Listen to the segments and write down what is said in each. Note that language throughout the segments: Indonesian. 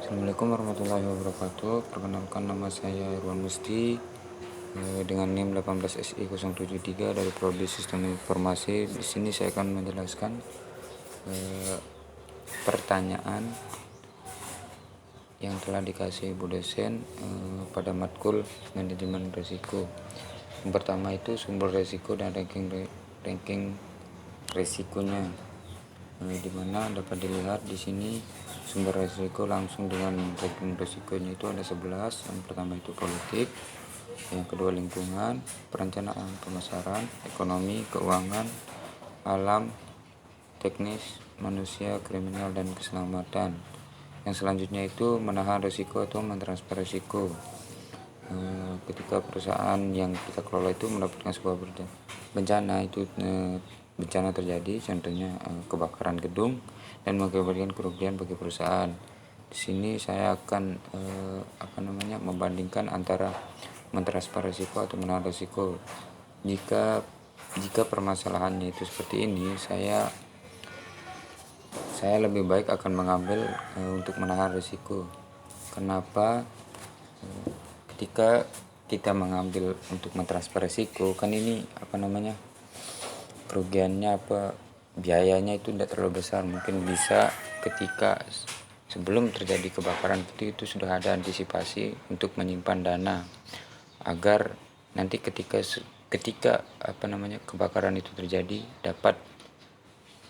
Assalamualaikum warahmatullahi wabarakatuh. Perkenalkan, nama saya Irwan Musti dengan NIM 18SI073 dari Prodi Sistem Informasi. Di sini saya akan menjelaskan pertanyaan yang telah dikasih Bu dosen pada matkul manajemen risiko. Yang pertama itu sumber risiko dan ranking risikonya. Di mana dapat dilihat di sini sumber risiko langsung dengan ranking risikonya itu ada 11. Yang pertama itu politik, yang kedua lingkungan, perencanaan, pemasaran, ekonomi, keuangan, alam, teknis, manusia, kriminal, dan keselamatan. Yang selanjutnya itu menahan risiko atau mentransfer risiko. Ketika perusahaan yang kita kelola itu mendapatkan sebuah bencana itu bencana terjadi, contohnya kebakaran gedung dan mengakibatkan kerugian bagi perusahaan. Di sini saya akan membandingkan antara mentransfer risiko atau menahan risiko. Jika permasalahannya itu seperti ini, saya lebih baik akan mengambil untuk menahan risiko. Kenapa? Ketika kita mengambil untuk mentransfer risiko, kan ini kerugiannya biayanya itu tidak terlalu besar. Mungkin bisa ketika sebelum terjadi kebakaran itu sudah ada antisipasi untuk menyimpan dana agar nanti ketika kebakaran itu terjadi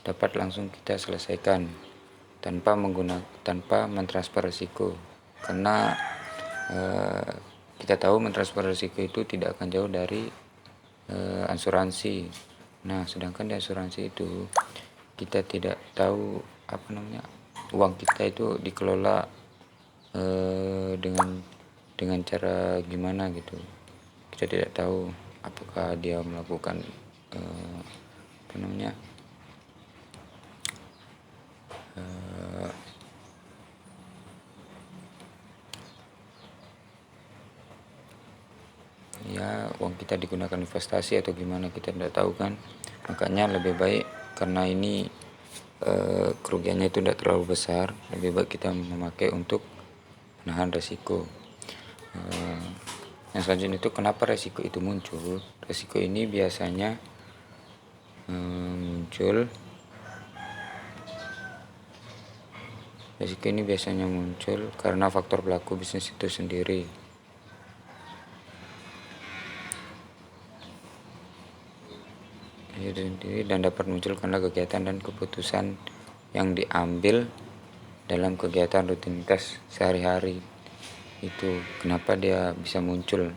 dapat langsung kita selesaikan tanpa mentransfer risiko. Karena kita tahu mentransfer risiko itu tidak akan jauh dari asuransi. Nah, sedangkan di asuransi itu kita tidak tahu uang kita itu dikelola dengan cara gimana gitu. Kita tidak tahu apakah dia melakukan uang kita digunakan investasi atau gimana, kita tidak tahu kan. Makanya lebih baik, karena ini kerugiannya itu tidak terlalu besar, lebih baik kita memakai untuk menahan risiko. Yang selanjutnya itu kenapa risiko itu muncul. Risiko ini biasanya muncul karena faktor pelaku bisnis itu sendiri. Dan dapat muncul karena kegiatan dan keputusan yang diambil dalam kegiatan rutinitas sehari-hari. Itu kenapa dia bisa muncul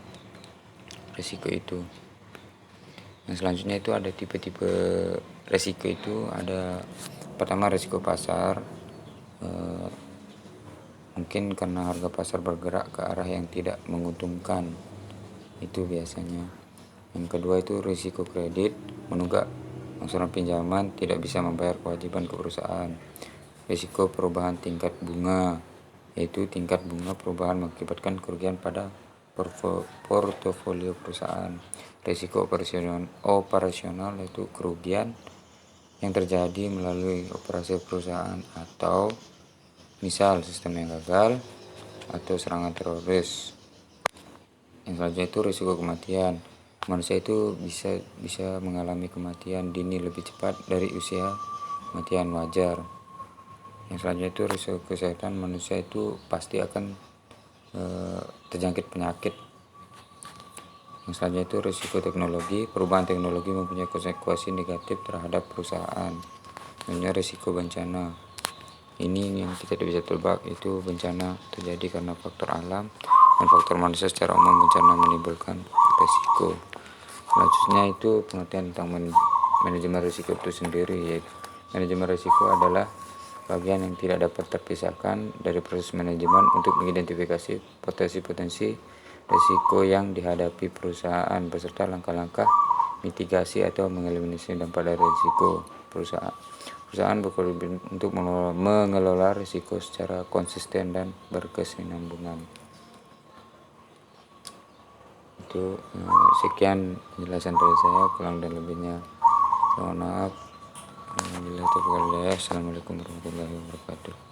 risiko itu. Yang selanjutnya itu ada tipe-tipe risiko itu. Ada pertama risiko pasar, mungkin karena harga pasar bergerak ke arah yang tidak menguntungkan, itu biasanya. Yang kedua itu risiko kredit, menunggak angsuran pinjaman, tidak bisa membayar kewajiban ke perusahaan. Risiko perubahan tingkat bunga, yaitu tingkat bunga perubahan mengakibatkan kerugian pada portofolio perusahaan. Risiko operasional yaitu kerugian yang terjadi melalui operasi perusahaan, atau misal sistem yang gagal atau serangan teroris. Yang selanjutnya itu risiko kematian. Manusia itu bisa mengalami kematian dini lebih cepat dari usia kematian wajar. Yang selanjutnya itu risiko kesehatan. Manusia itu pasti akan terjangkit penyakit. Yang selanjutnya itu risiko teknologi. Perubahan teknologi mempunyai konsekuensi negatif terhadap perusahaan. Selanjutnya risiko bencana. Ini yang kita tidak bisa tebak, itu bencana terjadi karena faktor alam dan faktor manusia. Secara umum bencana menimbulkan risiko. Selanjutnya itu pengertian tentang manajemen risiko itu sendiri, yaitu manajemen risiko adalah bagian yang tidak dapat terpisahkan dari proses manajemen untuk mengidentifikasi potensi-potensi risiko yang dihadapi perusahaan beserta langkah-langkah mitigasi atau mengeliminasi dampak dari risiko. Perusahaan berkewajiban untuk mengelola risiko secara konsisten dan berkesinambungan. Itu sekian penjelasan dari saya, kurang dan lebihnya mohon maaf. Assalamualaikum warahmatullahi wabarakatuh.